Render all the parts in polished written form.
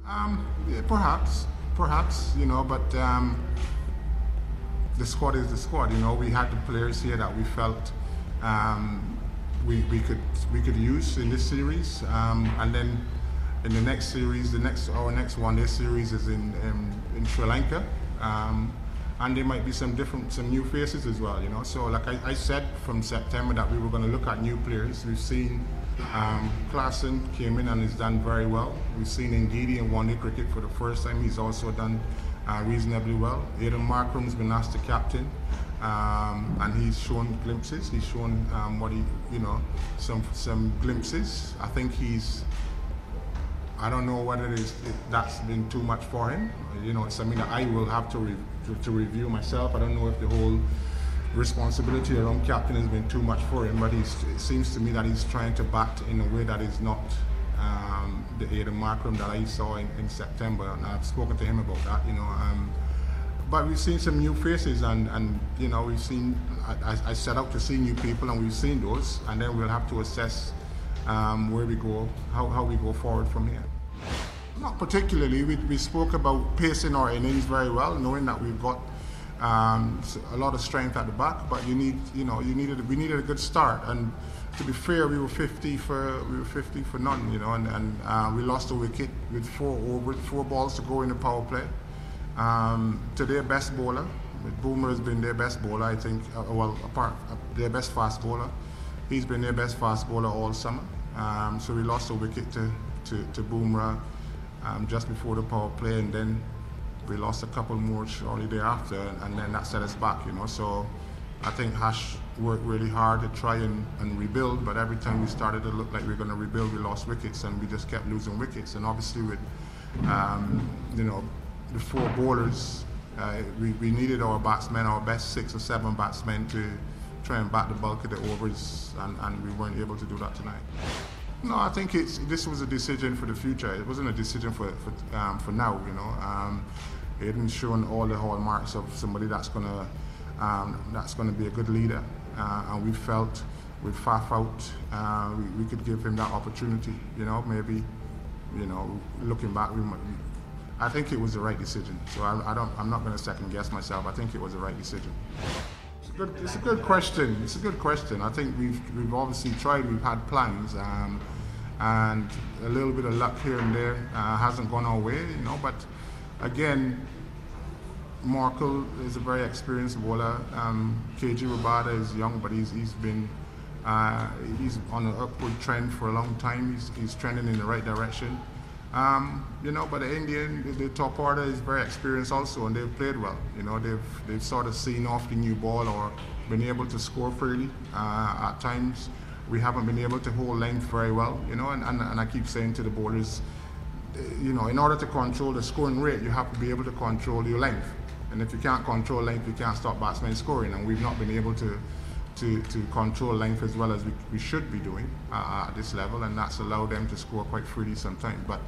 Yeah, perhaps, but the squad is the squad. We had the players here that we felt um, we could use in this series, and then in the next series, our next one-day series is in Sri Lanka, and there might be some new faces as well. So like I said from September that we were going to look at new players. We've seen Klaassen came in and has done very well. We've seen Ngidi in one-day cricket for the first time. He's also done reasonably well. Aiden Markram's been asked to captain, and he's shown glimpses. He's shown some glimpses. I think I don't know whether that's been too much for him. It's something that I will have to review myself. I don't know if the whole responsibility around captain has been too much for him, but it seems to me that he's trying to bat in a way that is not the Aiden Markram that I saw in September, and I've spoken to him about that. But we've seen some new faces, and we've seen. I set out to see new people, and we've seen those, and then we'll have to assess where we go, how we go forward from here. Not particularly. We spoke about pacing our innings very well, knowing that we've got a lot of strength at the back, but we needed a good start. And to be fair, we were 50 for none, and we lost a wicket with 4 balls to go in the power play. To their best bowler, Boomer has been their best bowler, I think. Their best fast bowler. He's been their best fast bowler all summer. So we lost a wicket to Boomer just before the power play, and then we lost a couple more shortly thereafter, and then that set us back. So I think Hash worked really hard to try and rebuild, but every time we started to look like we were going to rebuild, we lost wickets, and we just kept losing wickets. And obviously with the 4 bowlers, we needed our batsmen, our best 6 or 7 batsmen, to try and bat the bulk of the overs, and we weren't able to do that tonight. No, I think this was a decision for the future. It wasn't a decision for now. It hadn't shown all the hallmarks of somebody that's gonna be a good leader, and we felt with Faf out, we could give him that opportunity. Maybe, looking back, I think it was the right decision. So I'm not going to second guess myself. I think it was the right decision. It's a good question. I think we've obviously tried. We've had plans, and a little bit of luck here and there hasn't gone our way, But again, Markle is a very experienced bowler. KG Rabada is young, but he's on an upward trend for a long time. He's trending in the right direction. But the Indian, the top order is very experienced also, and they've played well. They've sort of seen off the new ball or been able to score freely. At times, we haven't been able to hold length very well. And I keep saying to the bowlers, in order to control the scoring rate, you have to be able to control your length. And if you can't control length, you can't stop batsmen scoring. And we've not been able to control length as well as we should be doing at this level, and that's allowed them to score quite freely sometimes. But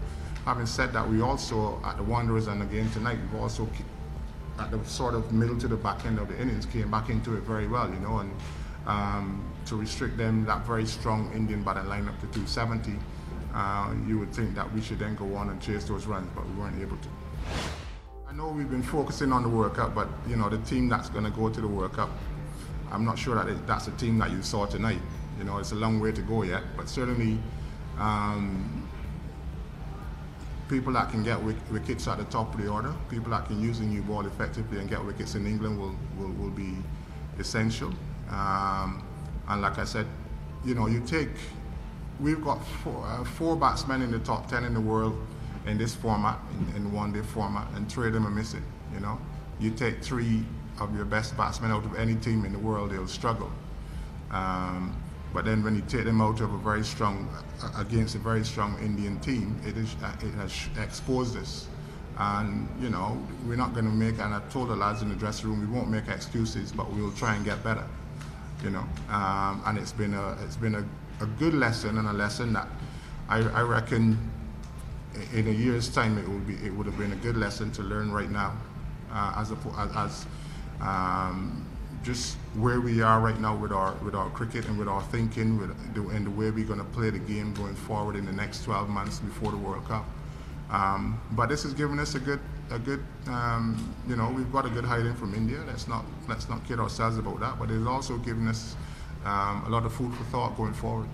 having said that, we also, at the Wanderers and again tonight, we've also, at the sort of middle to the back end of the innings, came back into it very well, and to restrict them, that very strong Indian batting lineup to 270, you would think that we should then go on and chase those runs, but we weren't able to. I know we've been focusing on the World Cup, but the team that's going to go to the World Cup, I'm not sure that that's a team that you saw tonight. It's a long way to go yet, but certainly people that can get wickets at the top of the order, people that can use the new ball effectively and get wickets in England will be essential. And like I said, we've got 4 batsmen in the top 10 in the world in this format, in one-day format, and 3 of them are missing. You take 3 of your best batsmen out of any team in the world, they'll struggle. But then when you take them out of against a very strong Indian team, it has exposed us. And we're not going to make, and I told the lads in the dressing room, we won't make excuses, but we'll try and get better. And it's been a good lesson, and a lesson that I reckon in a year's time it would have been a good lesson to learn right now, as just where we are right now with our cricket and with our thinking and the way we're going to play the game going forward in the next 12 months before the World Cup. But this has given us a good, you know, we've got a good hiding from India. Let's not kid ourselves about that. But it's also given us a lot of food for thought going forward.